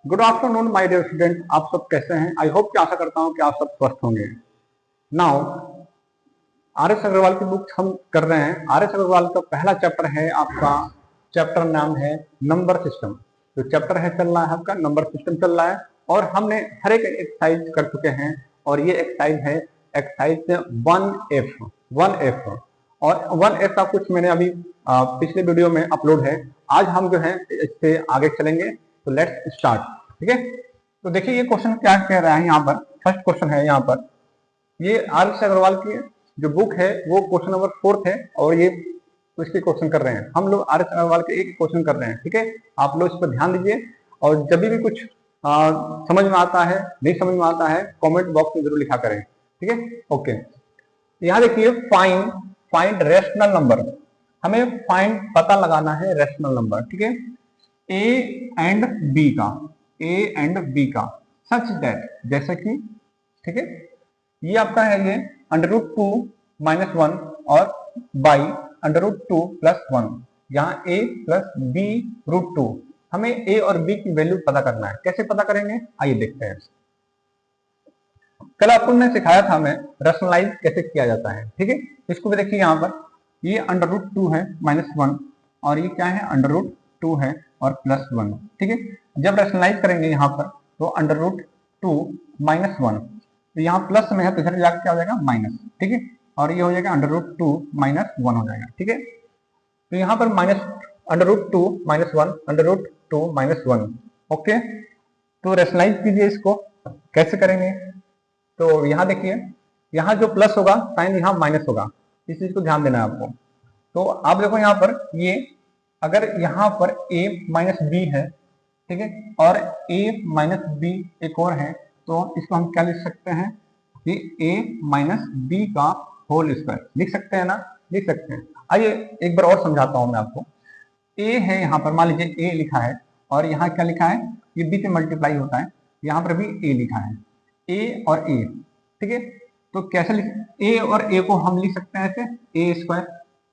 Good afternoon my dear student, आप सब कैसे हैं? आई होप कि आशा करता हूं कि आप सब स्वस्थ होंगे। नाउ आर एस अग्रवाल की बुक हम कर रहे हैं। आर एस अग्रवाल का पहला चैप्टर है आपका, चैप्टर नाम है नंबर सिस्टम। जो चैप्टर है चल रहा है आपका नंबर सिस्टम चल रहा है, और हमने हर एक एक्सरसाइज कर चुके हैं। और ये एक्सरसाइज है एक्सरसाइज 1F और 1F का कुछ मैंने अभी पिछले वीडियो में अपलोड है। आज हम जो है इससे आगे चलेंगे, तो लेट्स स्टार्ट। ठीक है, तो देखिए ये क्वेश्चन क्या कह रहा है यहाँ पर। फर्स्ट क्वेश्चन है यहाँ पर, ये आर एस अग्रवाल की जो बुक है वो क्वेश्चन नंबर 4 है, और ये इसके क्वेश्चन कर रहे हैं हम लोग। आर एस अग्रवाल के एक क्वेश्चन कर रहे हैं। ठीक है, आप लोग इस पर ध्यान दीजिए, और जब भी कुछ समझ में आता है, नहीं समझ में आता है, कमेंट बॉक्स में जरूर लिखा करें। ठीक है, ओके। यहाँ देखिए, फाइंड रेशनल नंबर। हमें फाइंड पता लगाना है रेशनल नंबर। ठीक है, ए एंड बी का, ए एंड बी का सच दैट, जैसे कि, ठीक है, ये आपका है ये √2 - 1 और बाई √2 + 1, यहाँ a + b √2। हमें a और b की वैल्यू पता करना है। कैसे पता करेंगे, आइए देखते हैं। कल आपको ने सिखाया था हमें रैशनलाइज कैसे किया जाता है। ठीक है, इसको भी देखिए, यहाँ पर ये √2 है -1, और ये क्या है √2 है और +1। ठीक है, जब रैशनलाइज करेंगे यहाँ पर, तो √2 - 1, तो यहाँ प्लस में है तो इधर जाकर क्या हो जाएगा माइनस। ठीक है, और ये हो जाएगा √2 - 1 हो जाएगा। ठीक है, तो यहाँ पर √2 - 1, √2 - 1। ओके, तो रैशनलाइज कीजिए इसको। कैसे करेंगे, तो यहाँ देखिए, यहाँ जो प्लस होगा साइन यहाँ माइनस होगा, इस चीज को ध्यान देना है आपको। तो आप देखो यहाँ पर, ये अगर यहाँ पर a - b है, ठीक है, और a - b एक और है, तो इसको हम क्या लिख सकते हैं कि a - b का होल स्क्वायर लिख सकते हैं ना, लिख सकते हैं। आइए एक बार और समझाता हूं मैं आपको। a है यहाँ पर, मान लीजिए a लिखा है, और यहाँ क्या लिखा है, ये b से मल्टीप्लाई होता है, यहाँ पर भी a लिखा है, a और a। ठीक है, तो कैसे लिख, a और a को हम लिख सकते हैं ऐसे, a²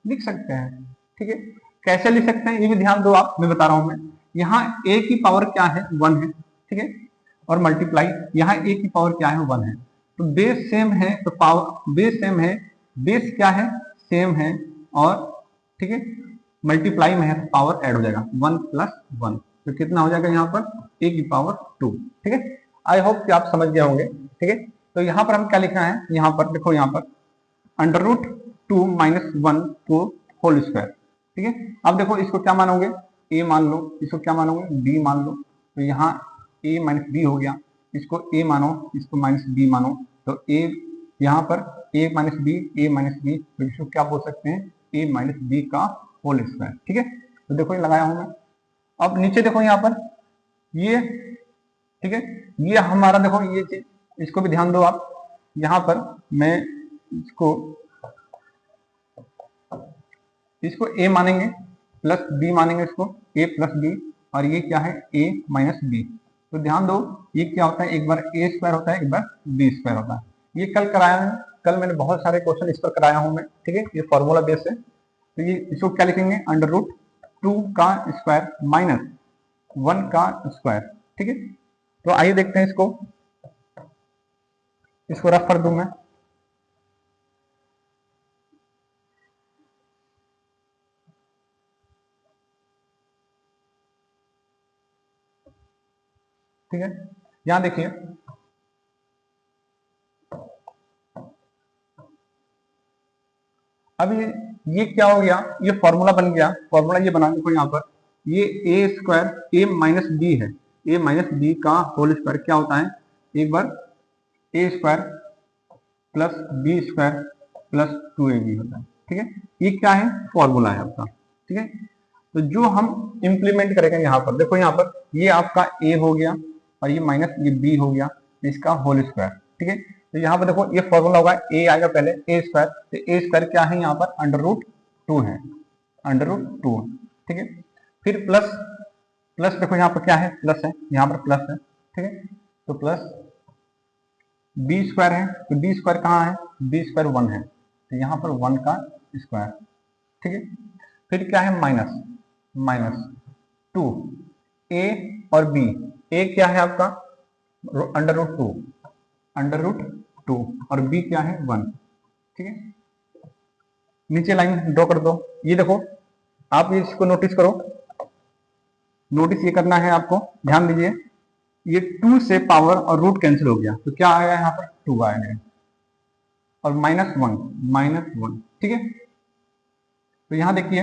लिख सकते हैं। ठीक है, कैसे लिख सकते हैं ये भी ध्यान दो आप, मैं बता रहा हूं मैं। यहाँ a की पावर क्या है, 1 है। ठीक है, और मल्टीप्लाई यहाँ a की पावर क्या है, 1 है। तो बेस सेम है, तो पावर बेस सेम है, बेस क्या है, सेम है, और ठीक है मल्टीप्लाई में है तो पावर ऐड हो जाएगा, 1 + 1, तो कितना हो जाएगा यहाँ पर a की पावर 2। ठीक है, आई होप कि आप समझ गए होंगे। ठीक है, तो यहाँ पर हम क्या लिखना है, यहाँ पर देखो, यहाँ पर √2 - 1 को होल स्क्वायर। ठीक है, अब देखो इसको क्या मानोगे, a मान लो, इसको क्या मानोगे, b मान लो, तो यहाँ a - b हो गया, इसको a मानो, इसको -b मानो, तो a यहाँ पर a - b, तो इसको क्या बोल सकते हैं, a - b का होल स्क्वायर। ठीक है, तो देखो ये लगाया हूं मैं। अब नीचे देखो यहाँ पर ये, ठीक है, ये हमारा देखो ये चीज, इसको भी ध्यान दो आप। यहाँ पर मैं इसको a मानेंगे प्लस b मानेंगे, इसको a + b, और ये क्या है a - b। तो ध्यान दो, ये क्या होता है, एक बार a² होता है, एक बार b² होता है। ये कल कराया है, कल मैंने बहुत सारे क्वेश्चन इस पर कराया हूं मैं। ठीक है, ये फॉर्मूला बेस है। तो ये इसको क्या लिखेंगे, √2 का स्क्वायर -1 का स्क्वायर। ठीक है, तो आइए देखते हैं इसको, रफ कर दूं मैं। ठीक है, यहां देखिए, अब ये क्या हो गया, ये फॉर्मूला बन गया। फॉर्मूला ये बना देखो यहाँ पर, ये a² a - b है, a - b का होल स्क्वायर क्या होता है, एक बार a² + b² + 2ab होता है। ठीक है, ये क्या है, फॉर्मूला है आपका। ठीक है, तो जो हम इंप्लीमेंट करेंगे यहाँ पर, देखो यहाँ पर ये आपका a हो गया, और ये माइनस ये b हो गया, इसका होल स्क्वायर। ठीक है, तो यहाँ पर देखो ये फॉर्मूला होगा, a आएगा पहले a², तो a² क्या है यहाँ पर √2 है, √2। ठीक है, फिर प्लस, देखो यहाँ पर क्या है, प्लस है, यहाँ पर प्लस है। ठीक है, तो प्लस b² है, तो b² कहाँ है, b² 1 है, तो यहाँ पर 1 का स्क्वायर। ठीक है, फिर क्या है, -2 a और b, ए क्या है आपका √2, √2 और बी क्या है 1। ठीक है, नीचे लाइन ड्रॉ कर दो। ये देखो, आप इसको नोटिस करो, नोटिस ये करना है आपको, ध्यान दीजिए। ये 2 से पावर और रूट कैंसिल हो गया, तो क्या आया यहाँ पर 2 आएगा, और -1, ठीक है। तो यहाँ देखिए,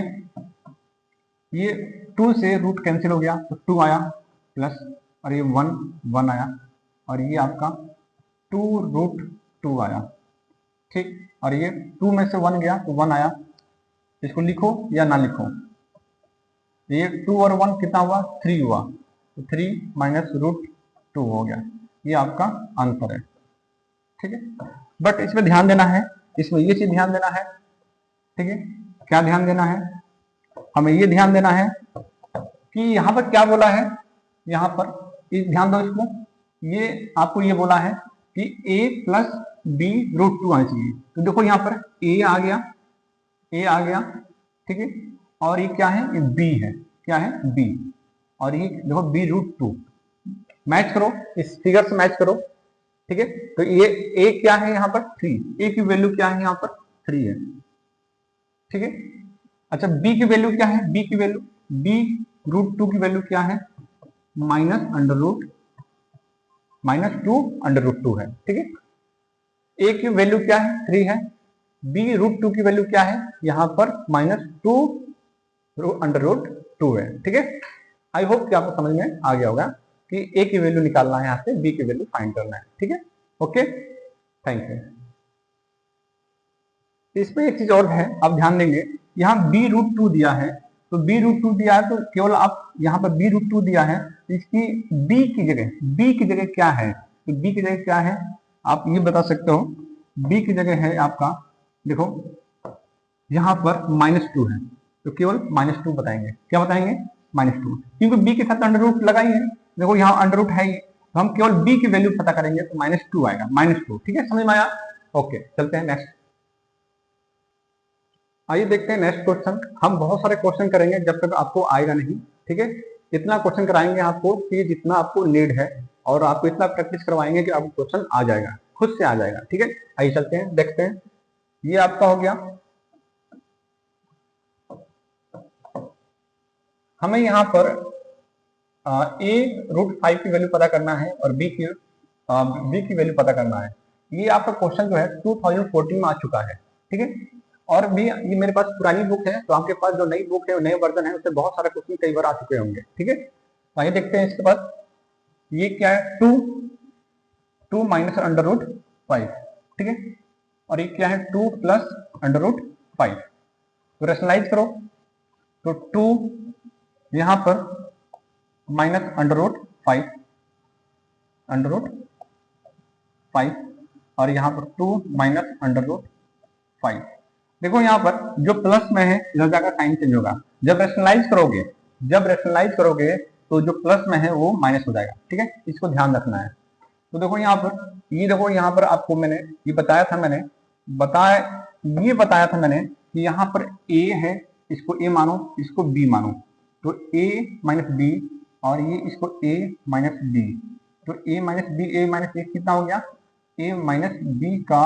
ये 2 से रूट कैंसिल हो गया तो 2 आया प्लस, और ये 1 आया, और ये आपका 2√2 आया, ठीक। और ये 2 में से 1 गया तो 1 आया। इसको लिखो या ना लिखो, ये 2 और 1 कितना हुआ, 3 हुआ, तो 3 -√2 हो गया। ये आपका आंसर है, ठीक है। बट इसमें ध्यान देना है, इसमें ये चीज ध्यान देना है, ठीक है। क्या ध्यान देना है, हमें ये ध्यान देना है कि यहाँ पर क्या बोला है, यहाँ पर ध्यान दो इसको, ये आपको ये बोला है कि a + b√2 आना चाहिए। तो देखो यहाँ पर a आ गया, ठीक है, और ये क्या है, ये b है, क्या है b, और ये देखो b√2, मैच करो, इस फिगर से मैच करो, ठीक है। तो ये a क्या है यहाँ पर 3, a की वैल्यू क्या है यहाँ पर 3 है, ठीक है। अच्छा, b की वैल्यू क्या है, b की वैल्यू b√2 की वैल्यू क्या है, -2√2 है, ठीक है। a की वैल्यू क्या है 3 है, b√2 की वैल्यू क्या है यहाँ पर -2√2 है, ठीक है। आई होप कि आपको समझ में आ गया होगा कि a की वैल्यू निकालना है, यहाँ से b की वैल्यू फाइंड करना है, ठीक है। Okay, thank you. इसमें एक चीज और है, आप ध्यान देंगे, यहाँ b√2 दिया है, तो b√2 दिया है तो केवल आप यहाँ पर b√2 दिया है, इसकी b की जगह क्या है, तो b की जगह क्या है आप ये बता सकते हो। b की जगह है आपका, देखो यहाँ पर -2 है, तो केवल -2 बताएंगे, क्या बताएंगे, -2, क्योंकि b के साथ अंडर रूट लगाई है, देखो यहाँ अंडर रूट है ही, तो हम केवल b की वैल्यू पता करेंगे, तो -2 आएगा, -2, ठीक है, समझ में आया। ओके, चलते हैं नेक्स्ट। आइए देखते हैं नेक्स्ट क्वेश्चन। हम बहुत सारे क्वेश्चन करेंगे जब तक आपको आएगा नहीं, ठीक है। इतना क्वेश्चन कराएंगे आपको कि जितना आपको नीड है, और आपको इतना प्रैक्टिस करवाएंगे कि आपको क्वेश्चन आ जाएगा, खुद से आ जाएगा, ठीक है। आइए चलते हैं, देखते हैं। ये आपका हो गया, हमें यहाँ पर a√5 की वैल्यू पता करना है और b की वैल्यू पता करना है। ये आपका क्वेश्चन जो है 2014 में आ चुका है, ठीक है। और भी ये मेरे पास पुरानी बुक है, तो आपके पास जो नई बुक है, नए वर्जन है, उससे बहुत सारे क्वेश्चन कई बार आ चुके होंगे, ठीक है। तो आइए देखते हैं इसके बाद, ये क्या है 2 -√5, ठीक है, और ये क्या है 2 + √5। तो रेशनलाइज करो, तो 2 यहाँ पर -√5 और यहाँ पर 2 -√5। देखो यहाँ पर जो प्लस में है इधर जाकर साइन चेंज होगा, जब रेशनलाइज करोगे तो जो प्लस में है वो माइनस हो जाएगा, ठीक है, इसको ध्यान रखना है। तो देखो यहाँ पर, ये देखो यहाँ पर आपको मैंने ये बताया था, कि यहाँ पर a है, इसको a मानो, इसको b मानो, तो a - b, और ये इसको a - b, तो a - b, a - a कितना हो गया, a - b का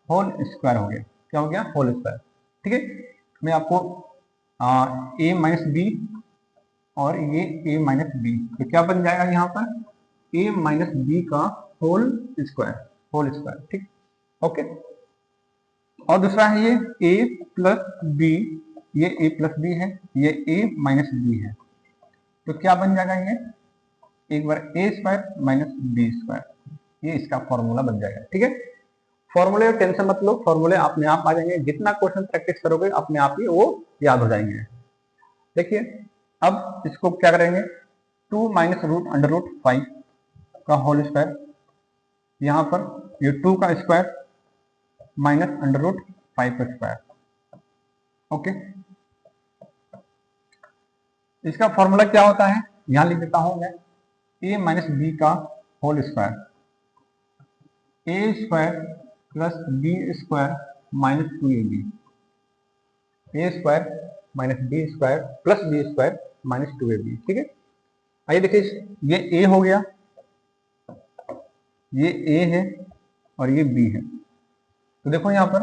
होल स्क्वायर हो गया, क्या हो गया, होल स्क्वायर, ठीक है। मैं आपको a - b और ये a - b, तो क्या बन जाएगा यहाँ पर a - b का होल स्क्वायर, ठीक, ओके। और दूसरा है ये a + b, ये a + b है, ये a - b है, तो क्या बन जाएगा ये, एक बार a² - b², ये इसका फॉर्मूला बन जाएगा, ठीक है। फॉर्मूले का टेंशन मत लो, फॉर्मूले अपने आप आ जाएंगे, जितना क्वेश्चन प्रैक्टिस करोगे अपने आप ही वो याद हो जाएंगे। देखिए अब इसको क्या करेंगे, 2 -√5 का होल स्क्वायर, यहाँ पर ये 2 का स्क्वायर -√5 का स्क्वायर, ओके। इसका फॉर्मूला क्या होता है, यहाँ लिख देता हूं मैं, a - b का whole square, a² + b² - 2ab, a² - b² + b² - 2ab, ठीक है। आइए देखिए, ये ए हो गया, ये ए है और ये बी है। तो देखो यहां पर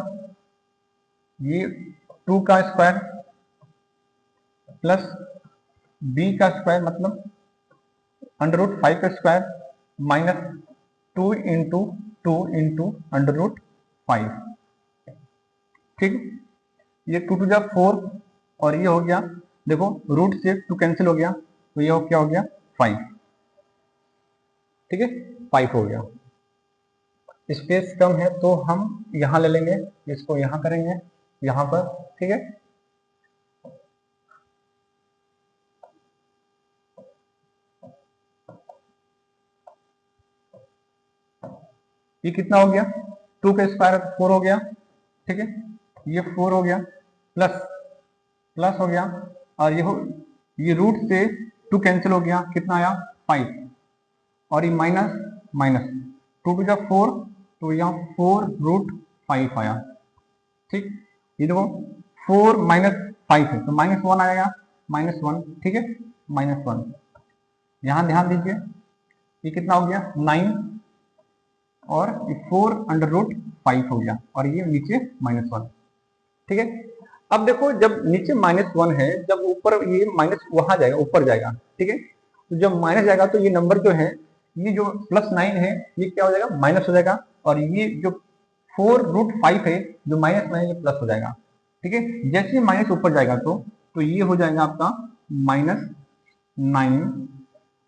ये 2 का स्क्वायर प्लस बी का स्क्वायर मतलब √5 का स्क्वायर माइनस 2 इंटू 2 इंटू √5। ठीक, ये 2 टू जा 4 और ये हो गया, देखो रूट से 2 कैंसिल हो गया, तो ये क्या हो गया 5। ठीक है, 5 हो गया। स्पेस कम है तो हम यहां ले लेंगे, इसको यहां करेंगे यहां पर। ठीक है, ये कितना हो गया, 2 का स्क्वायर 4 हो गया। ठीक है, ये 4 हो गया प्लस प्लस हो गया, और ये रूट से 2 कैंसिल हो गया, कितना आया 5, और ये माइनस माइनस 2 टू जा 4, तो यहाँ 4√5 आया। ठीक, ये देखो 4 माइनस 5 है तो -1 आएगा, -1। ठीक है, -1। यहां ध्यान दीजिए, ये कितना हो गया 9 और 4√5 हो गया, और ये नीचे -1। ठीक है, अब देखो जब नीचे -1 है, जब ऊपर ये माइनस वहां जाएगा, ऊपर जाएगा। ठीक है, तो जब माइनस जाएगा तो ये नंबर जो है, ये जो +9 है, ये क्या हो जाएगा माइनस हो जाएगा, और ये जो 4√5 है जो माइनस में है, ये प्लस हो जाएगा। ठीक है, जैसे ही माइनस ऊपर जाएगा तो ये हो जाएगा आपका -9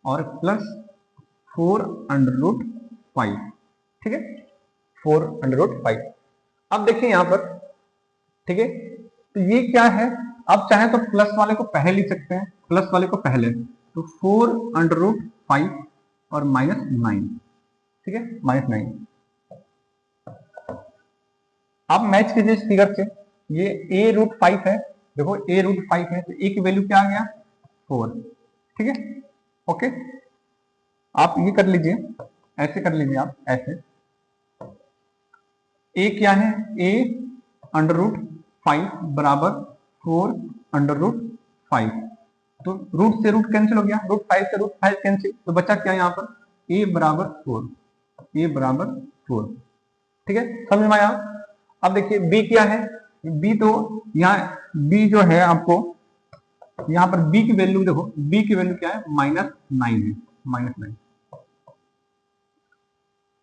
और +4√5। ठीक है, 4√5। अब देखिए यहां पर, ठीक है, तो ये क्या है, अब चाहे तो प्लस वाले को पहले लिख सकते हैं, प्लस वाले को पहले, तो 4√5 और -9। ठीक है, -9। अब मैच कीजिए इस फिगर से, ये a√5 है, देखो a√5 है तो a की वैल्यू क्या आ गया 4। ठीक है, ओके, आप ये कर लीजिए, ऐसे कर लीजिए आप, ऐसे a क्या है, a√5 बराबर 4√5, तो रूट से रूट कैंसिल हो गया, √5 से √5 कैंसिल, तो बचा क्या यहाँ पर a बराबर 4, a बराबर 4। ठीक है, समझ में आया। अब देखिए b क्या है, b तो यहाँ b जो है आपको यहाँ पर b की वैल्यू देखो, b की वैल्यू क्या है -9 है, -9।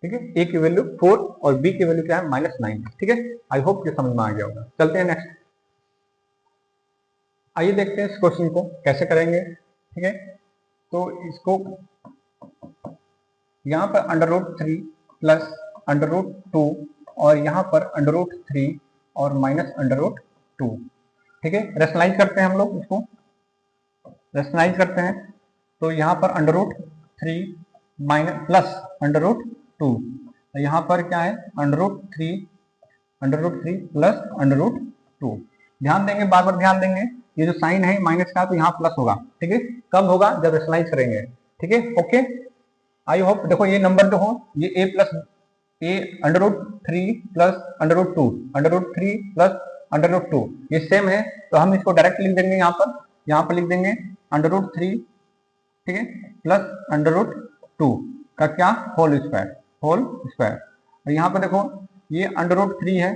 ठीक है, a की वैल्यू 4 और b की वैल्यू क्या है -9। ठीक है, आई होप ये समझ में आ गया होगा। चलते हैं नेक्स्ट, आइए देखते हैं इस क्वेश्चन को कैसे करेंगे। ठीक है, तो इसको यहाँ पर √3 प्लस √2 और यहाँ पर √3 और -√2। ठीक है, रेशनलाइज करते हैं हम लोग, इसको रेशनलाइज करते हैं, तो यहाँ पर √3 प्लस √2, यहाँ पर क्या है √3 प्लस √2। ध्यान देंगे, बार बार ध्यान देंगे, ये जो साइन है माइनस का, तो यहाँ प्लस होगा। ठीक है, कब होगा जब रेशनलाइज करेंगे। ठीक है, ओके, आई होप। देखो ये नंबर जो हो, ये a प्लस √3 प्लस √2, √3 प्लस √2, ये सेम है, तो हम इसको डायरेक्ट लिख देंगे, यहाँ पर लिख देंगे √3, ठीक है, प्लस √2 का क्या होल स्क्वायर। और यहाँ पर देखो ये √3 है,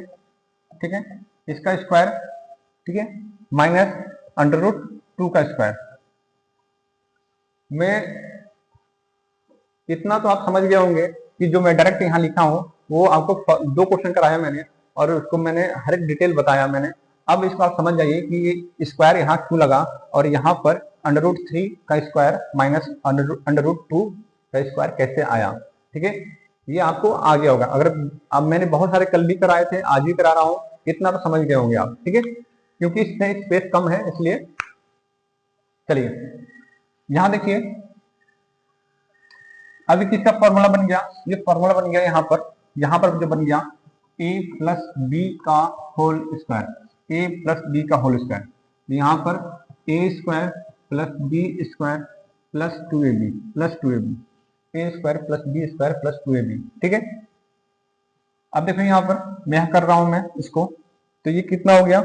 ठीक है, इसका स्क्वायर, ठीक है, माइनस √2 का स्क्वायर। मैं इतना तो आप समझ गए होंगे कि जो मैं डायरेक्ट यहाँ लिखा हूँ, वो आपको 2 क्वेश्चन कराया मैंने, और उसको मैंने हर एक डिटेल बताया मैंने। अब इसको आप समझ जाइए कि ये स्क्वायर यहाँ क्यों लगा, और यहाँ पर √3 का स्क्वायर माइनस √2 का स्क्वायर कैसे आया। ठीक है, ये आपको आ गया होगा। अगर अब मैंने बहुत सारे कल भी कराए थे, आज भी करा रहा हूँ, इतना तो समझ गए होंगे आप। ठीक है, क्योंकि इसमें स्पेस कम है, इसलिए। चलिए यहाँ देखिए, अभी किसका फॉर्मूला बन गया, ये फॉर्मूला बन गया यहाँ पर जो बन गया a प्लस बी का whole square, a plus b का होल स्क्वायर, यहाँ पर a square plus b square plus 2ab plus 2ab, a square plus b square plus 2ab। ठीक है, अब देखो यहाँ पर मैं कर रहा हूं मैं इसको, तो ये कितना हो गया,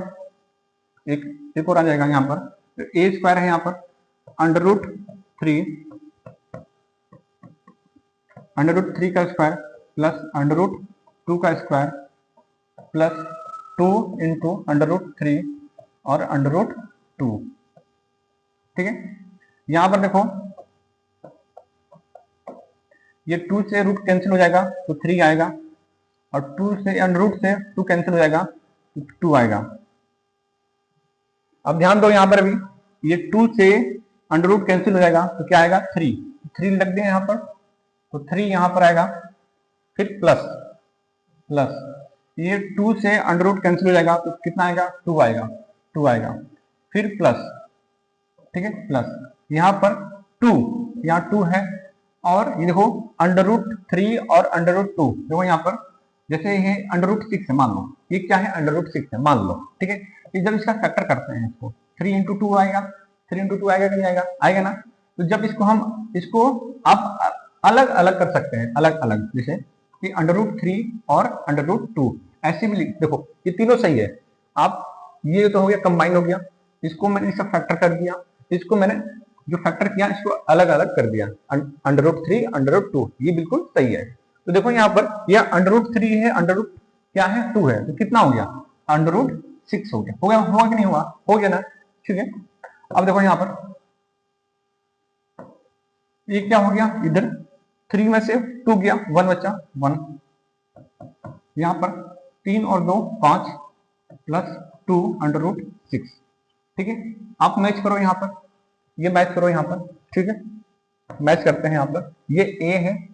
एक और आ जाएगा यहाँ पर, तो a स्क्वायर है यहाँ पर √3 अंडर रूट 3 का स्क्वायर प्लस अंडर रूट 2 का square plus 2 into under root 3 और अंडर रूट 2। ठीक है, यहां पर देखो ये 2 से रूट कैंसिल हो जाएगा तो 3 आएगा, और 2 से अंडर रूट से 2 कैंसिल हो जाएगा तो 2 आएगा। अब ध्यान दो, यहां पर भी ये 2 से अंडर रूट कैंसिल हो जाएगा तो क्या आएगा 3, 3 लग दिया यहां पर, तो 3 यहां पर आएगा। फिर प्लस प्लस ये 2 से अंडर रूट कैंसिल हो जाएगा तो कितना आएगा 2 आएगा, 2 आएगा। फिर प्लस, ठीक है, प्लस यहां पर 2, यहाँ 2 है, और ये देखो अंडर रूट 3 और अंडर रूट 2 देखो यहाँ पर, जैसे ये अंडर रूट 6 है मान लो, ये क्या है अंडर रूट 6 है मान लो, ठीक है। ये जब इसका फैक्टर करते हैं इसको 3 इंटू 2 आएगा, 3 इंटू 2 आएगा कि नहीं आएगा, आएगा ना। तो जब इसको आप अलग अलग कर सकते हैं, अलग अलग, जैसे कि अंडर रूट 3 और अंडर रूट 2 ऐसे भी देखो ये तीनों सही है। आप ये तो हो गया कंबाइन हो गया, इसको मैंने इसका फैक्टर कर दिया, इसको मैंने जो फैक्टर किया इसको अलग अलग कर दिया, अंडर रूट 3 अंडर रूट 2, ये बिल्कुल सही है। तो देखो यहाँ पर यह अंडर रूट 3 है, अंडर रूट क्या है 2 है, तो कितना हो गया अंडर रूट 6 हो गया, हुआ कि नहीं हुआ, हो गया ना, ठीक है। अब देखो यहाँ पर ये क्या हो गया, इधर 3 में से 2 गया, 1 बचा 1, यहाँ पर 3 और 2 5 प्लस 2 अंडर रूट 6, ठीक है। आप मैच करो यहाँ पर, ये मैच करो यहाँ पर, ठीक है, मैच करते हैं यहाँ पर, ये a है,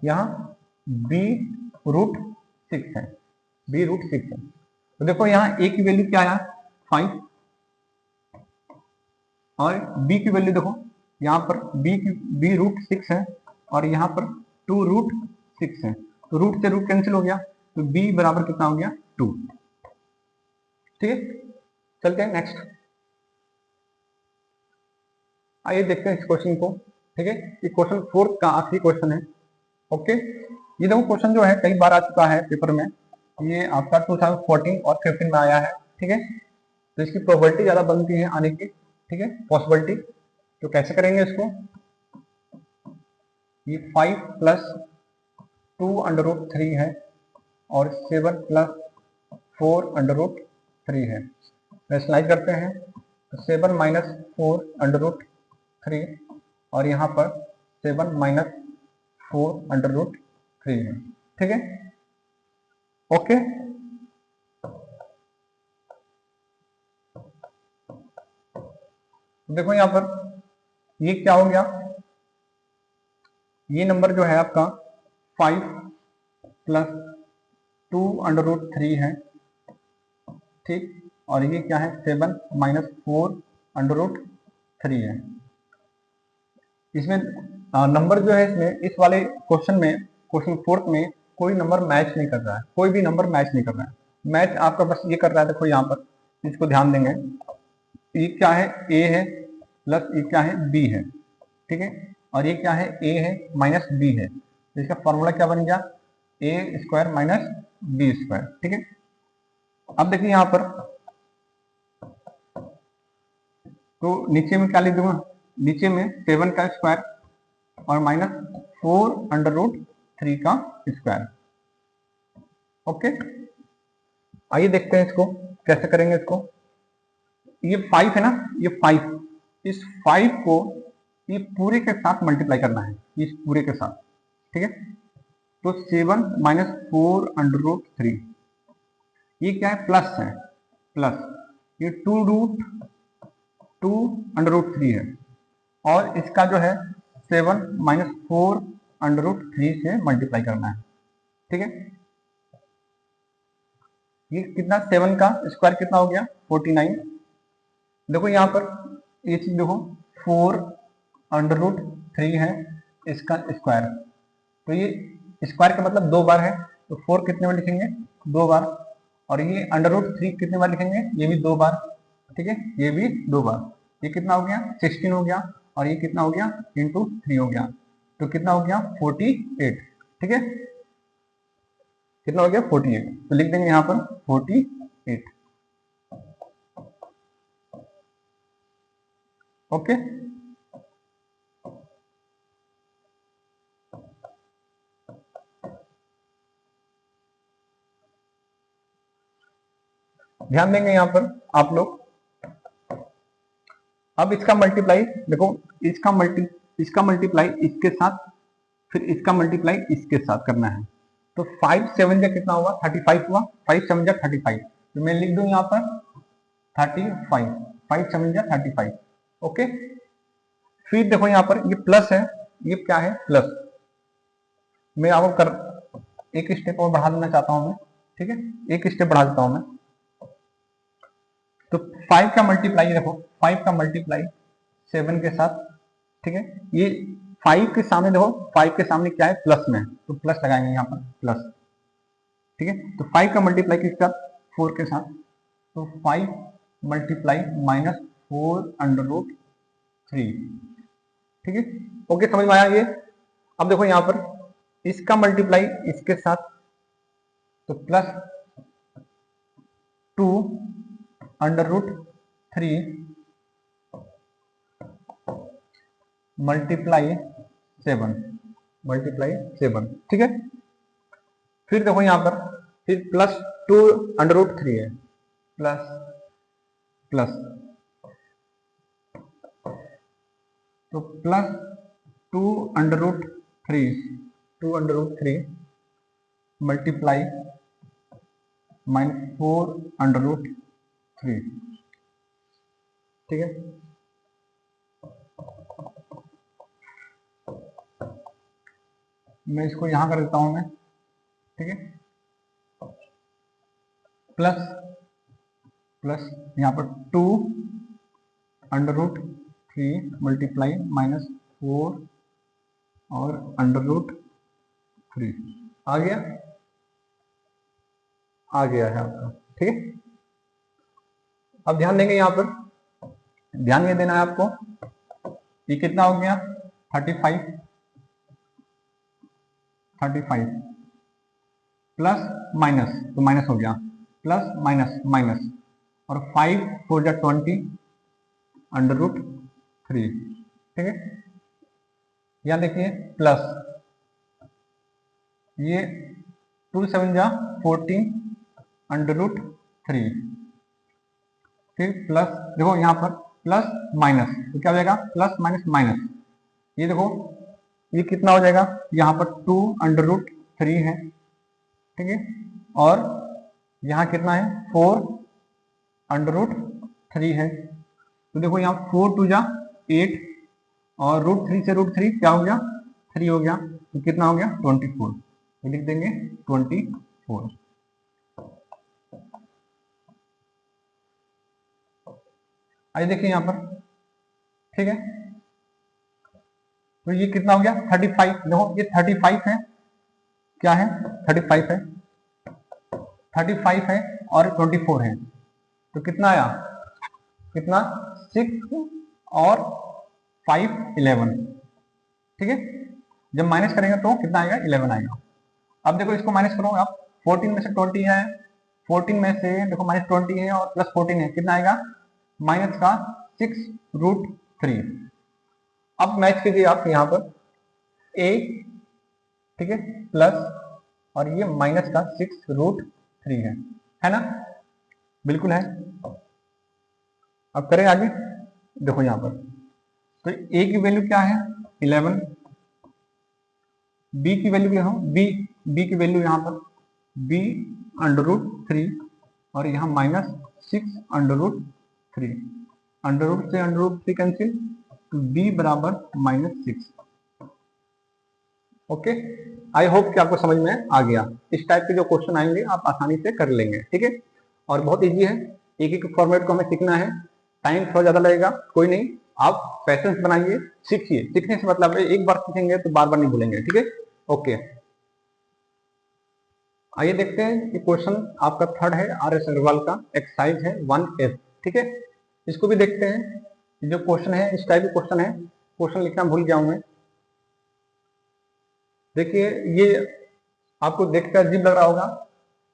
यहाँ b√6 है, b√6 है। तो देखो यहाँ a की वैल्यू क्या आया 5, और b की वैल्यू देखो यहाँ पर b√6 है, और यहाँ पर 2√6 है, तो रूट से रूट कैंसिल हो गया, तो b बराबर कितना हो गया 2, ठीक है। चलते हैं नेक्स्ट, आइए देखते हैं इस क्वेश्चन को, ठीक है। ये क्वेश्चन 4 का आखिरी क्वेश्चन है, ओके। ये देखो क्वेश्चन जो है कई बार आ चुका है पेपर में, ये आपका 2014 और 15 में आया है, ठीक है। तो इसकी प्रोबेबिलिटी ज्यादा बनती है आने की, ठीक है, पॉसिबिलिटी। तो कैसे करेंगे इसको, ये 5 प्लस 2 अंडर रूट 3 है, और 7 प्लस 4 अंडर रूट 3 है, रैशनलाइज करते हैं, तो 7 माइनस 4 अंडर रूट 3, और यहाँ पर 7 माइनस 4 अंडर रूट 3 है, ठीक है, ओके। देखो यहाँ पर ये क्या हो गया, ये नंबर जो है आपका 5 प्लस 2 अंडर रूट 3 है, ठीक, और ये क्या है 7 माइनस 4 अंडर रूट 3 है। इसमें नंबर जो है इसमें, इस वाले क्वेश्चन में, क्वेश्चन 4 में कोई नंबर मैच नहीं कर रहा है, कोई भी नंबर मैच नहीं कर रहा है। मैच आपका बस ये कर रहा है, देखो यहाँ पर इसको ध्यान देंगे, ये क्या है a है प्लस ये क्या है b है, ठीक है, और ये क्या है a है माइनस b है, तो इसका फॉर्मूला क्या बन गया a² माइनस b², ठीक है। अब देखिए यहाँ पर, तो नीचे में क्या लिख दूंगा, नीचे में 7 का स्क्वायर और माइनस 4 अंडर रूट 3 का स्क्वायर, ओके। आइए देखते हैं इसको कैसे करेंगे इसको, ये 5 है ना, ये 5, इस 5 को ये पूरे के साथ मल्टीप्लाई करना है, इस पूरे के साथ, ठीक है। तो 7 माइनस 4 अंडर रूट 3, ये क्या है प्लस है, प्लस ये 2√2 अंडर रूट 3 है, और इसका जो है 7 माइनस 4 अंडर रूट 3 से मल्टीप्लाई करना है, ठीक है। ये कितना 7 का स्क्वायर कितना हो गया 49। देखो यहाँ पर ये चीज देखो 4 अंडर रूट 3 है, इसका स्क्वायर, तो ये स्क्वायर का मतलब 2 बार है, तो 4 कितने बार लिखेंगे 2 बार, और ये अंडर रूट 3 कितने बार लिखेंगे, ये भी 2 बार, ठीक है, ये भी 2 बार। ये कितना हो गया 16 हो गया, और ये कितना हो गया इंटू 3 हो गया, तो कितना हो गया 48, ठीक है, कितना हो गया 48, तो लिख देंगे यहाँ पर 48, ओके। ध्यान देंगे यहाँ पर आप लोग। अब इसका मल्टीप्लाई देखो, इसका मल्टीप्लाई इसके साथ, फिर इसका मल्टीप्लाई इसके साथ करना है। तो 5 7 जा कितना हुआ, 35 हुआ। 5 7 जा 35, तो मैं लिख दूं यहाँ पर 35, 5 7 जा 35। ओके, फिर देखो यहाँ पर ये प्लस है, ये क्या है प्लस। मैं आपको कर एक स्टेप और बढ़ा देना चाहता हूं मैं, ठीक है, एक स्टेप बढ़ा देता हूं मैं। तो 5 का मल्टीप्लाई देखो, 5 का मल्टीप्लाई 7 के साथ, ठीक है, ये 5 के सामने देखो, 5 के सामने क्या है प्लस में, तो प्लस लगाएंगे यहाँ पर प्लस, ठीक है। तो 5 का मल्टीप्लाई किसके साथ, 4 के साथ, तो 5 मल्टीप्लाई माइनस 4 अंडर रूट 3, ठीक है। ओके, समझ में आया ये। अब देखो यहाँ पर इसका मल्टीप्लाई इसके साथ, तो प्लस 2 अंडर रूट 3 मल्टीप्लाई 7, ठीक है। फिर देखो यहाँ पर फिर प्लस 2 अंडर रूट 3 है, प्लस प्लस, तो plus 2 under root 3 multiply minus 4 under root 3, ठीक है। मैं इसको यहां कर देता हूं मैं, ठीक है, प्लस प्लस यहाँ पर 2 अंडर रूट 3 मल्टीप्लाई माइनस 4 और अंडर रूट 3 आ गया है आपका, ठीक है। अब ध्यान देंगे यहाँ पर, ध्यान ये देना है आपको, ये कितना हो गया 35 प्लस माइनस, तो माइनस हो गया, प्लस माइनस माइनस, और 5 4 जा 20 अंडर रूट 3, ठीक है। यहाँ देखिए प्लस, ये 2 7 जा 14 अंडर रूट 3, फिर प्लस देखो यहाँ पर प्लस माइनस, तो क्या हो जाएगा प्लस माइनस माइनस, ये देखो ये कितना हो जाएगा, यहाँ पर 2 अंडर रूट 3 है, ठीक है, और यहाँ कितना है 4 अंडर रूट 3 है। तो देखो यहाँ 4 2 जा 8 और रूट 3 से रूट 3 क्या हो गया 3 हो गया, तो कितना हो गया 24, तो लिख देंगे 24। आइए देखिए यहाँ पर, ठीक है, तो ये कितना हो गया 35, देखो ये 35 है, क्या है 35 है, 35 है और 24 है, तो कितना आया, कितना 6 और 5 11, ठीक है। जब माइनस करेंगे तो कितना आएगा 11 आएगा। अब देखो इसको माइनस करो आप, 14 में से 20 है, 14 में से देखो माइनस 20 है और प्लस 14 है, कितना आएगा माइनस का 6 रूट 3। अब मैच कीजिए आप यहाँ पर a, ठीक है, प्लस और ये माइनस का 6 रूट 3 है ना, बिल्कुल है। अब करें आगे, देखो यहाँ पर तो a की वैल्यू क्या है 11, b की वैल्यू क्या हो, b की वैल्यू यहाँ पर b अंडर रूट 3 और यहाँ minus 6 under root 3, under root से अंडर रूट 3 कैंसिल, तो b बराबर -6। ओके, आई होप कि आपको समझ में आ गया। इस टाइप के जो क्वेश्चन आएंगे आप आसानी से कर लेंगे, ठीक है, और बहुत इजी है, एक एक फॉर्मेट को हमें सीखना है, टाइम थोड़ा ज्यादा लगेगा, कोई नहीं, आप पैसेंस बनाइए, सीखिए, सीखने से मतलब है एक बार सीखेंगे तो बार बार नहीं भूलेंगे, ठीक है। ओके, आइए देखते हैं ये क्वेश्चन आपका थर्ड है आर एस अग्रवाल का, एक्सरसाइज है 1F, ठीक है। इसको भी देखते हैं, जो क्वेश्चन है इस टाइप के क्वेश्चन है, क्वेश्चन लिखना भूल गया हूं मैं। देखिए ये आपको देखकर अजीब लग रहा होगा,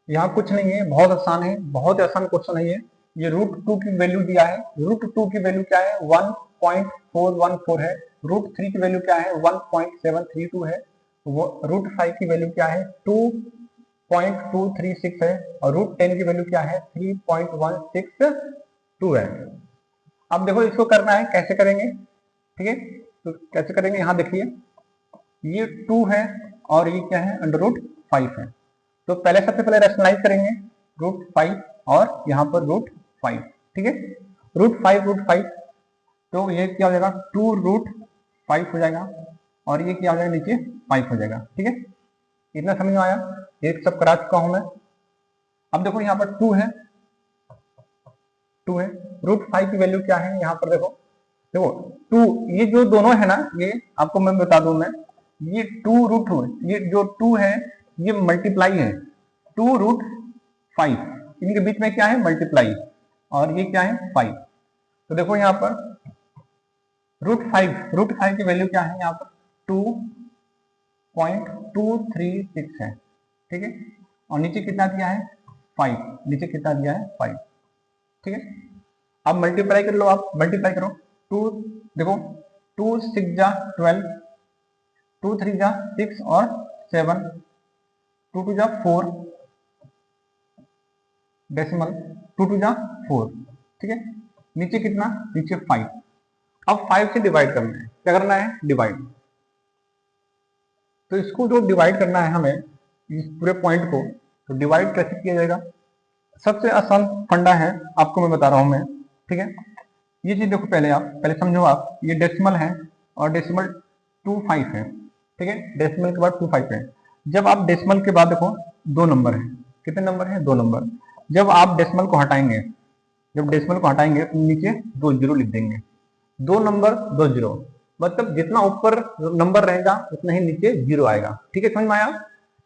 यहाँ कुछ नहीं है, बहुत आसान है, बहुत आसान क्वेश्चन है ये रूट 2 की वैल्यू दिया है, रूट 2 की वैल्यू क्या है 1.414 है, रूट 3 की वैल्यू क्या है 1.732 है, रूट 5 की वैल्यू क्या है 2 0.236 है और √10 की वैल्यू क्या है 3.162 है। अब देखो इसको करना है, कैसे करेंगे, ठीक है, तो कैसे करेंगे, यहाँ देखिए ये 2 है और ये क्या है √5 है। तो पहले सबसे पहले रैशनलाइज करेंगे √5 और यहाँ पर √5, ठीक है, √5 तो ये क्या हो जाएगा 2√5 हो जाएगा और ये क्या हो जाएगा नीचे 5 हो जाएगा, ठीक है, इतना समझ में आया, ये सब करा चुका हूं मैं। अब देखो यहाँ पर 2 है, √5 की वैल्यू क्या है यहाँ पर देखो 2, ये जो दोनों है ना, ये आपको मैं बता दूं मैं, ये 2 ये जो 2 है ये मल्टीप्लाई है 2√5, इनके बीच में क्या है मल्टीप्लाई और ये क्या है 5। तो देखो यहाँ पर √5 की वैल्यू क्या है यहाँ पर 2.236 है, ठीक है, और नीचे कितना दिया है 5, नीचे कितना दिया है 5, ठीक है। अब मल्टीप्लाई कर लो, आप मल्टीप्लाई करो 2, देखो 2 6 जा 12, 2 3 जा 6 और 7, 2 2 जा 4 डेसिमल, 2 2 जा 4, ठीक है, नीचे कितना, नीचे 5। अब 5 से डिवाइड करना है, क्या करना है डिवाइड, तो इसको जो डिवाइड करना है हमें इस पूरे पॉइंट को, तो डिवाइड कैसे किया जाएगा, सबसे आसान फंडा है, आपको मैं बता रहा हूं मैं, ठीक है। ये चीज देखो पहले आप पहले समझो, आप ये डेसिमल है और डेसिमल 25 है, ठीक है, डेसिमल के बाद 25 है। जब आप डेसिमल के बाद देखो 2 नंबर है, कितने नंबर है 2 नंबर, जब आप डेसिमल को हटाएंगे, जब डेसिमल को हटाएंगे तो नीचे 2 जीरो लिख देंगे, 2 नंबर 2 जीरो, मतलब जितना ऊपर नंबर रहेगा उतना ही नीचे जीरो आएगा, ठीक है, समझ में आया।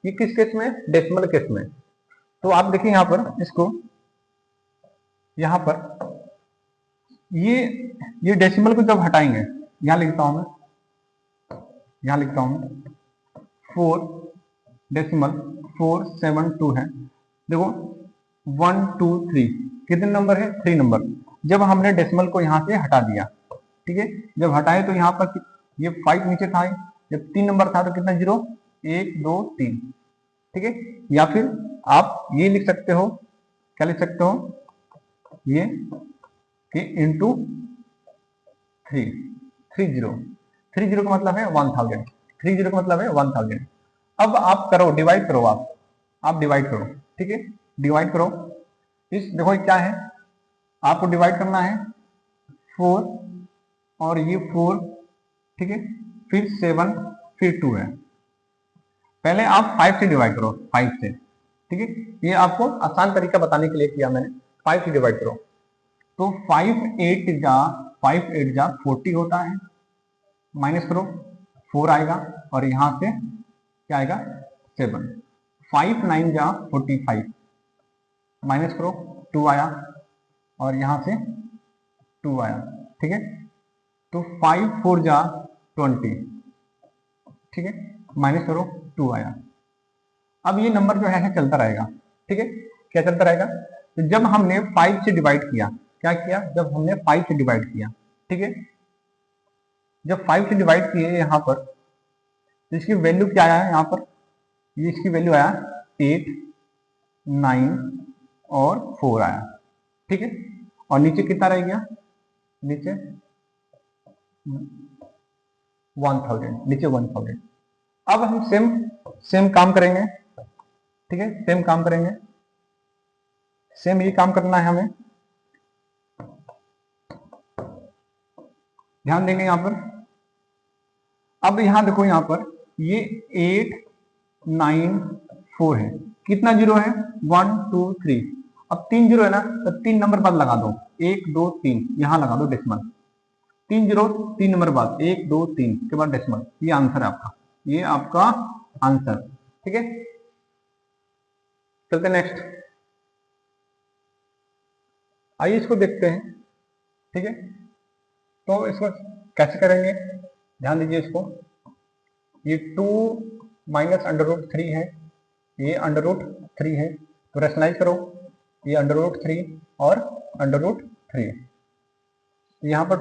ये किस केस में, डेसिमल केस में। तो आप देखिए यहाँ पर इसको, यहाँ पर ये डेसिमल को जब हटाएंगे, यहाँ लिखता हूं मैं, यहाँ लिखता हूं 4.472 है, देखो 1 2 3 कितने नंबर है 3 नंबर। जब हमने डेसिमल को यहाँ से हटा दिया, ठीक है, जब हटाए तो यहाँ पर ये 5 नीचे था, जब 3 नंबर था तो कितना जीरो 1 2 3, ठीक है। या फिर आप ये लिख सकते हो, क्या लिख सकते हो, ये कि इंटू 30 का मतलब है 1000, 30 का मतलब है 1000। अब आप करो डिवाइड करो, आप डिवाइड करो, ठीक है, डिवाइड करो, इस देखो क्या है, आपको डिवाइड करना है 4 और ये 4, ठीक है, फिर 7 फिर 2 है। पहले आप 5 से डिवाइड करो, 5 से, ठीक है, ये आपको आसान तरीका बताने के लिए किया मैंने, 5 से डिवाइड करो, तो 5 8 जा 40 होता है, माइनस करो 4 आएगा और यहां से क्या आएगा 7, 5 9 जा 45, माइनस करो 2 आया और यहां से 2 आया, ठीक है, तो 5 4 जा 20, ठीक है, माइनस करो 2 आया। अब ये नंबर जो है चलता रहेगा, ठीक है, क्या चलता रहेगा, तो जब हमने 5 से डिवाइड किया, क्या किया, जब हमने 5 से डिवाइड किया, ठीक है, जब 5 से डिवाइड किए यहाँ पर, तो इसकी वैल्यू क्या आया यहाँ पर, ये इसकी वैल्यू आया 8 9 और 4 आया, ठीक है, और नीचे कितना रह गया, नीचे 1000, नीचे 1000। अब हम सेम काम करेंगे, ठीक है, सेम काम करेंगे, सेम ये काम करना है हमें, ध्यान देंगे यहाँ पर। अब यहाँ देखो, यहाँ पर ये 8 9 4 है, कितना जीरो है 1 2 3, अब 3 जीरो है ना, तो 3 नंबर बाद लगा दो, 1 2 3, यहां लगा दो डेसिमल, 3 जीरो 3 नंबर बाद 1 2 3 के बाद डेसिमल, ये आंसर है आपका, ये आपका आंसर, ठीक है। चलते नेक्स्ट, आइए इसको देखते हैं, ठीक है, तो इसको कैसे करेंगे, ध्यान दीजिए इसको, ये 2 माइनस √3 है, ये √3 है, तो रैशनलाइज करो, ये √3 और √3, यहाँ पर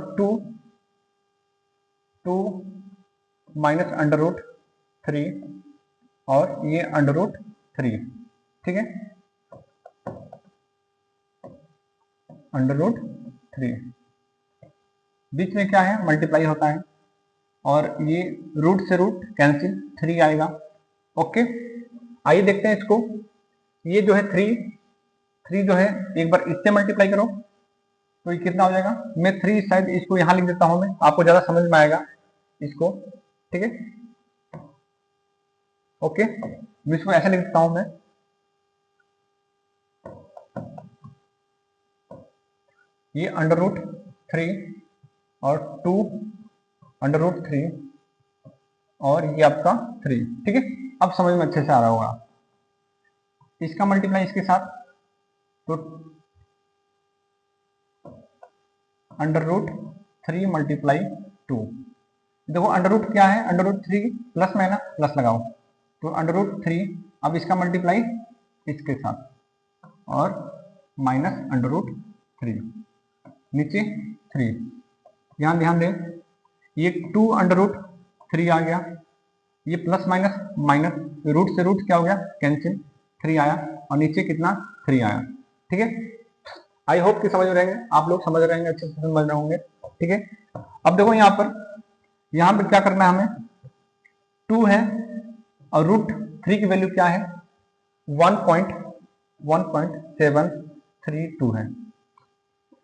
2 माइनस √3 और ये √3, ठीक है, √3, बीच में क्या है, मल्टीप्लाई होता है, और ये रूट से रूट कैंसिल, 3 आएगा। ओके, आइए देखते हैं इसको। ये जो है 3 जो है एक बार इससे मल्टीप्लाई करो तो ये कितना हो जाएगा। मैं 3 शायद इसको यहां लिख देता हूं, मैं आपको ज्यादा समझ में आएगा इसको, ठीक है। ओके, मैं इसको ऐसे लिख देता हूं मैं, ये √3 और 2 √3 और ये आपका 3, ठीक है। अब समझ में अच्छे से आ रहा होगा। इसका मल्टीप्लाई इसके साथ, तो √3 मल्टीप्लाई 2, देखो √ क्या है, √3 प्लस में है ना, प्लस लगाओ, तो √3, अब इसका मल्टीप्लाई इसके साथ और माइनस √3, नीचे 3, यहां ध्यान दें, ये 2 √3 आ गया, ये प्लस माइनस माइनस, रूट से रूट क्या हो गया, कैंसिल, 3 आया, और नीचे कितना, 3 आया, ठीक है। आई होप कि समझ रहेंगे आप लोग, समझ रहेंगे, अच्छे से समझ रहे होंगे, ठीक है। अब देखो यहाँ पर क्या करना है हमें, 2 है और √3 की वैल्यू क्या है, 1.732 है,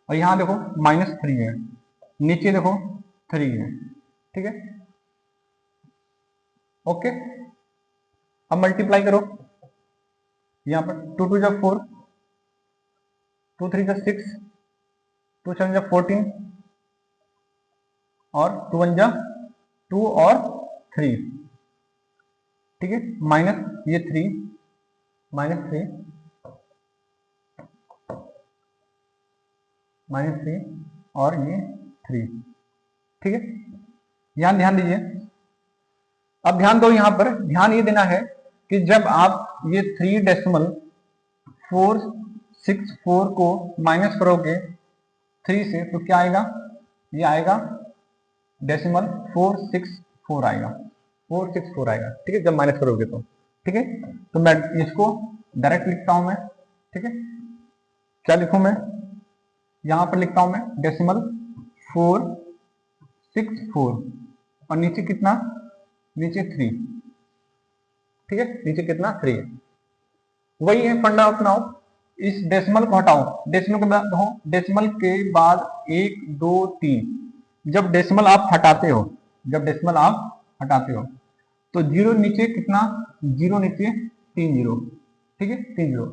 और यहाँ देखो -3 है, नीचे देखो 3 है, ठीक है। ओके, अब मल्टीप्लाई करो, यहाँ पर 2 2 जा 4, 2 3 जा 6, 2 7 जा 14, और 2 1 जा 2 और 3, ठीक है, माइनस ये 3, -3 और ये 3, ठीक है। यहां ध्यान दीजिए, अब ध्यान दो, यहां पर ध्यान ये देना है कि जब आप ये 3.464 को माइनस करोगे 3 से, तो क्या आएगा, ये आएगा 464 आएगा, 464 आएगा, ठीक है, जब माइनस करोगे तो, ठीक है। तो मैं इसको डायरेक्ट लिखता हूं मैं, ठीक है, क्या लिखूं मैं, यहां पर लिखता हूं मैं 464 और नीचे कितना, नीचे 3, ठीक है, नीचे कितना, 3 है। वही है फंडा अपनाओ, इस डेसिमल को हटाओ, डेसिमल के बाद 1 2 3, जब डेसिमल आप हटाते हो, तो 0 नीचे कितना, 0 नीचे 3 0, ठीक है, 3 0।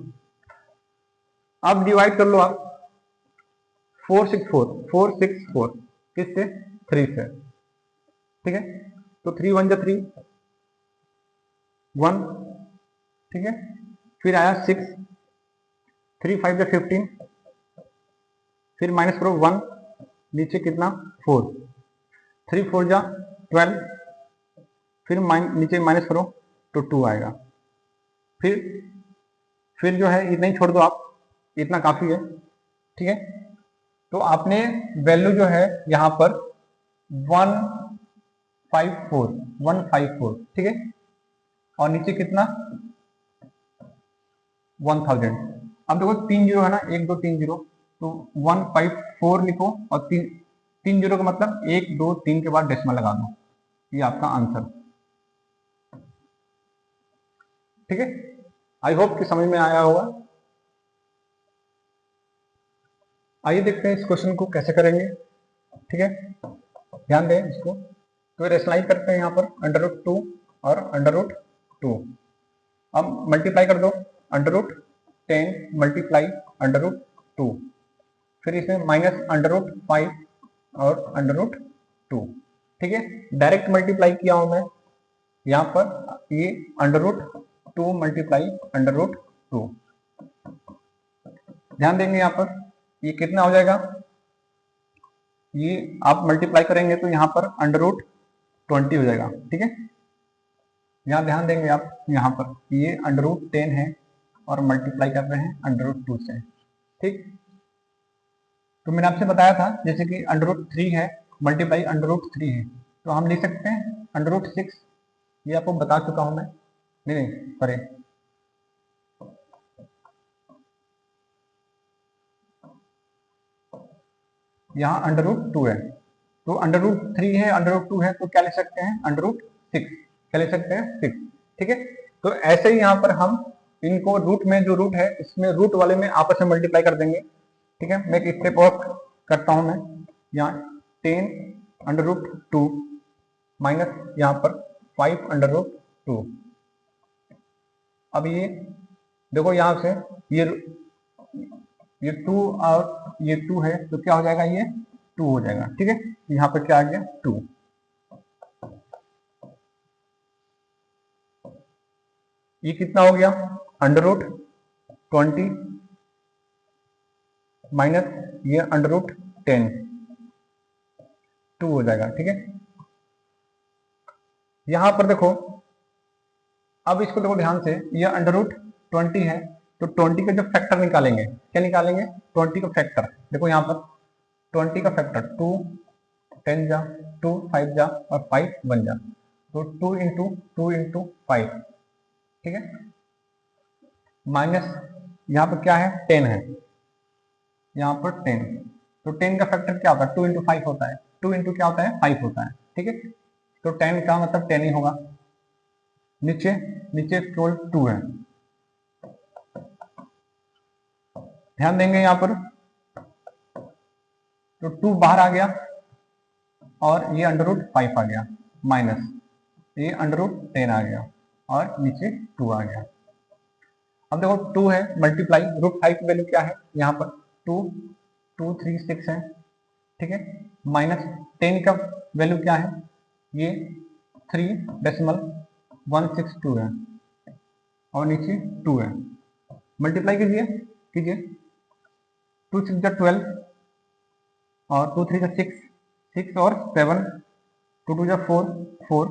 अब डिवाइड कर लो आप, 464 किससे, 3 से, ठीक है, तो 3 1 जा 3 1, ठीक है, फिर आया 6, 3 5 जा 15, फिर माइनस करो 1, नीचे कितना 4, 3 4 जा 12, फिर नीचे माइनस करो तो 2 आएगा, फिर जो है इतना ही छोड़ दो आप, इतना काफी है, ठीक है। तो आपने वैल्यू जो है यहां पर 154, ठीक है, और नीचे कितना 1000। अब देखो 3 0 है ना, 1 2 3 0, तो 154 लिखो और 3 0 का मतलब 1 2 3 के बाद डेसिमल लगा दो, ये आपका आंसर, ठीक है। आई होप कि समझ में आया होगा। आइए देखते हैं इस क्वेश्चन को कैसे करेंगे, ठीक है, ध्यान दें इसको। तो रेशनलाइज करते हैं यहाँ पर √2 और √2, अब मल्टीप्लाई कर दो, √10 मल्टीप्लाई √2, फिर इसमें माइनस √5 और √2, ठीक है। डायरेक्ट मल्टीप्लाई किया हूं मैं यहाँ पर, ये √2 मल्टीप्लाई √2, ध्यान देंगे यहाँ पर ये कितना हो जाएगा, ये आप मल्टीप्लाई करेंगे तो यहाँ पर √20 हो जाएगा, ठीक है। यहाँ ध्यान देंगे आप, यहाँ पर ये √10 है और मल्टीप्लाई कर रहे हैं √2 से, ठीक। तो मैंने आपसे बताया था जैसे कि √3 है मल्टीप्लाई √3 है, तो हम लिख सकते हैं √6, ये आपको बता चुका हूं मैं, नहीं सॉरी, यहाँ अंडर रूट 2 है, तो अंडर रूट 3 है, अंडर रूट 2 है, तो क्या ले सकते हैं अंडर रूट 6, क्या ले सकते हैं 6। ठीक है, तो ऐसे ही यहाँ पर हम इनको रूट में जो रूट है इसमें रूट वाले में आपस में मल्टीप्लाई कर देंगे। ठीक है, मैं एक स्टेप और करता हूं, मैं यहाँ 10 अंडर रूट 2 माइनस यहाँ पर 5 अंडर रूट 2। अब ये देखो यहाँ से ये 2 और ये 2 है, तो क्या हो जाएगा, ये 2 हो जाएगा। ठीक है, यहाँ पर क्या आ गया 2। ये कितना हो गया अंडर रूट 20 माइनस ये अंडर रूट 10, 2 हो जाएगा। ठीक है, यहां पर देखो, अब इसको देखो ध्यान से, ये अंडर रूट 20 है, तो 20 का जो फैक्टर निकालेंगे, क्या निकालेंगे 20 का फैक्टर। देखो यहाँ पर 20 का फैक्टर 2 10 जा, 2 5 जा और 5 बन जा, तो 2 इंटू 5। ठीक है, माइनस यहाँ पर क्या है 10 है, यहाँ पर 10, तो 10 का फैक्टर क्या होता है 2 इंटू 5 होता है, 2 इंटू क्या होता है 5 होता है। ठीक है, तो 10 का मतलब 10 ही होगा। नीचे नीचे केवल 2 है, ध्यान देंगे यहाँ पर, तो 2 बाहर आ गया और ये अंडर रूट 5 आ गया, माइनस ये अंडर रूट 10 आ गया और नीचे 2 आ गया। अब देखो 2 है मल्टीप्लाई रूट 5 की वैल्यू क्या है, यहाँ पर 2 2 3 6 है। ठीक है, माइनस 10 का वैल्यू क्या है, ये 3.162 है और नीचे 2 है। मल्टीप्लाई कीजिए 2 6 जा 12 और 2 3 जा 6 और 7, 2 2 जा 4।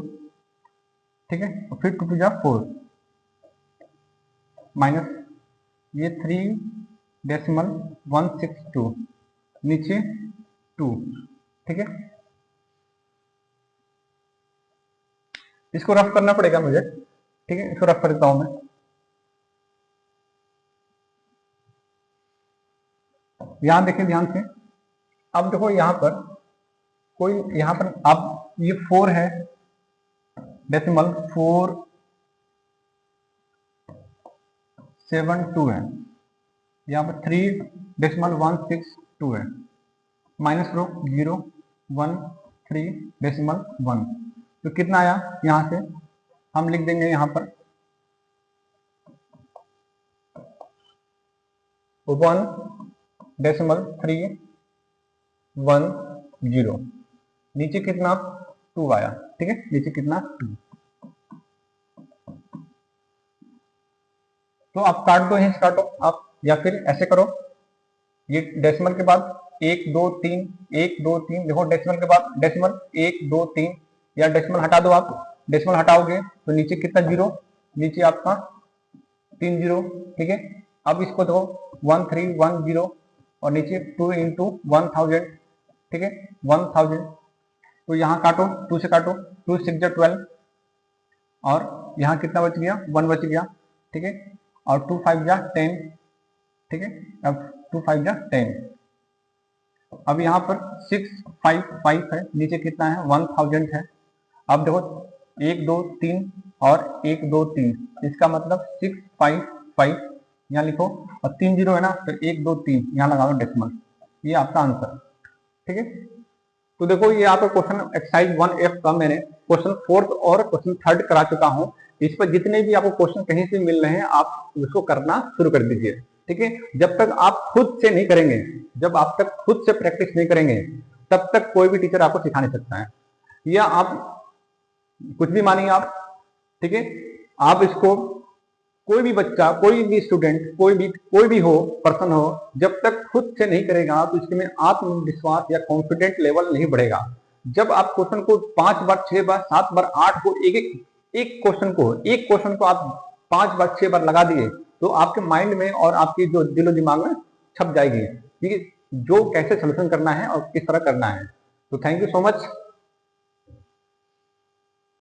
ठीक है, और फिर 2 2 जा 4 माइनस ये 3.162 नीचे 2। ठीक है, इसको रफ करना पड़ेगा मुझे। ठीक है, इसको रफ कर देता हूं मैं। यहां देखिए ध्यान से, अब देखो यहाँ पर कोई, यहाँ पर अब ये 4 है, डेसिमल 472 है, यहाँ पर 3.162 है, माइनस रो 013.1, तो कितना आया, यहां से हम लिख देंगे यहाँ पर 1.310, नीचे कितना 2 आया। ठीक है, नीचे कितना 2, तो आप काट दो, हिंस काटो आप, या फिर ऐसे करो, ये डेसिमल के बाद 1 2 3 1 2 3, देखो डेसिमल के बाद डेसिमल 1 2 3, या डेसिमल हटा दो आप, डेसिमल हटाओगे तो नीचे कितना 0, नीचे आपका 3 0। ठीक है, अब इसको देखो 1310 और नीचे 2 इंटू 1000। ठीक है, 1000, तो यहाँ काटो, 2 से काटो, 2 6 जा 12 और यहाँ कितना बच गया 1 बच गया। ठीक है, और 2 5 जा 10। ठीक है, अब 2 5 जा 10, अब यहाँ पर 6 5 5 है, नीचे कितना है 1000 है। अब देखो 1 2 3 और 1 2 3, इसका मतलब 6 5 5 यहाँ लिखो, और 3 0 है ना, तो 1 2 3 यहाँ लगा दो डेसिमल, ये आपका आंसर। ठीक है, तो देखो ये आपका क्वेश्चन एक्सरसाइज 1F का मैंने क्वेश्चन 4th और क्वेश्चन 3rd करा चुका हूँ। इस पर जितने भी आपको क्वेश्चन कहीं से मिल रहे हैं आप उसको करना शुरू कर दीजिए। ठीक है, जब तक आप खुद से नहीं करेंगे, जब आप तक खुद से प्रैक्टिस नहीं करेंगे, तब तक कोई भी टीचर आपको सिखा नहीं सकता है, या आप कुछ भी मानिए आप। ठीक है, आप इसको, कोई भी बच्चा, कोई भी स्टूडेंट, कोई भी हो, पर्सन हो, जब तक खुद से नहीं करेगा तो इसके में आत्मविश्वास या कॉन्फिडेंट लेवल नहीं बढ़ेगा। जब आप क्वेश्चन को 5 बार 6 बार 7 बार 8 को एक क्वेश्चन को आप 5 बार 6 बार लगा दिए तो आपके माइंड में और आपकी जो दिलो दिमाग में छप जाएगी, ठीक है, जो कैसे सोल्यूशन करना है और किस तरह करना है। तो थैंक यू सो मच।